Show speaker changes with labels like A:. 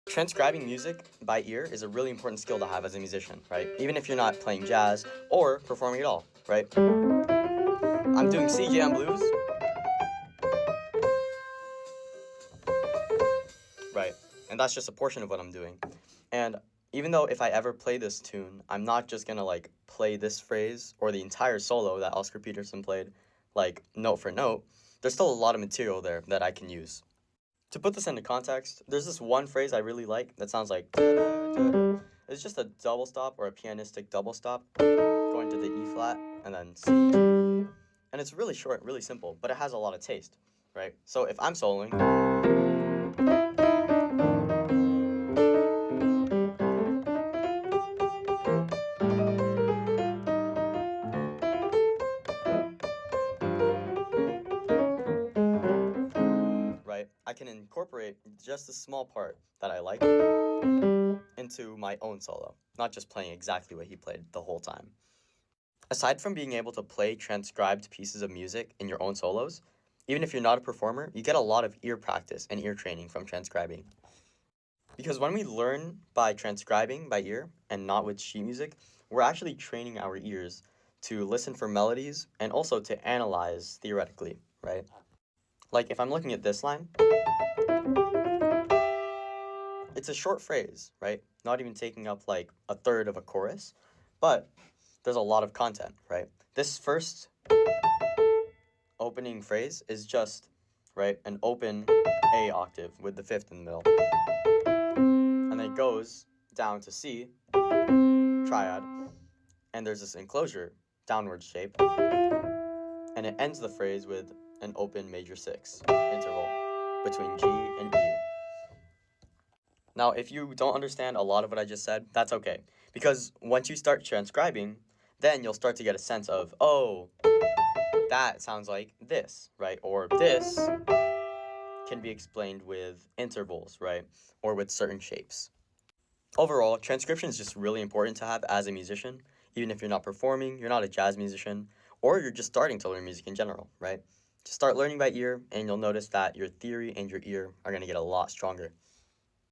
A: Transcribing music by ear is a really important skill to have as a musician, right? Even if you're not playing jazz or performing at all, right? I'm doing C jam blues, right? And that's just a portion of what I'm doing. And even though if I ever play this tune, I'm not just gonna like play this phrase or the entire solo that Oscar Peterson played, like note for note, there's still a lot of material there that I can use. To put this into context, there's this one phrase I really like that sounds like it's just a double stop or a pianistic double stop going to the E flat and then C. And it's really short, really simple, but it has a lot of taste, right? So if I'm soloing, right, I can incorporate just a small part that I like into my own solo, not just playing exactly what he played the whole time. Aside from being able to play transcribed pieces of music in your own solos, even if you're not a performer, you get a lot of ear practice and ear training from transcribing. Because when we learn by transcribing by ear and not with sheet music, we're actually training our ears to listen for melodies and also to analyze theoretically, right? Like if I'm looking at this line, it's a short phrase, right? Not even taking up like a third of a chorus, but there's a lot of content, right? This first opening phrase is just, right, an open A octave with the fifth in the middle. And then it goes down to C, triad, and there's this enclosure, downward shape, and it ends the phrase with an open major six interval between G and E. Now, if you don't understand a lot of what I just said, that's okay. Because once you start transcribing, then you'll start to get a sense of, oh, that sounds like this, right? Or this can be explained with intervals, right? Or with certain shapes. Overall, transcription is just really important to have as a musician, even if you're not performing, you're not a jazz musician, or you're just starting to learn music in general, right? Just start learning by ear, and you'll notice that your theory and your ear are going to get a lot stronger.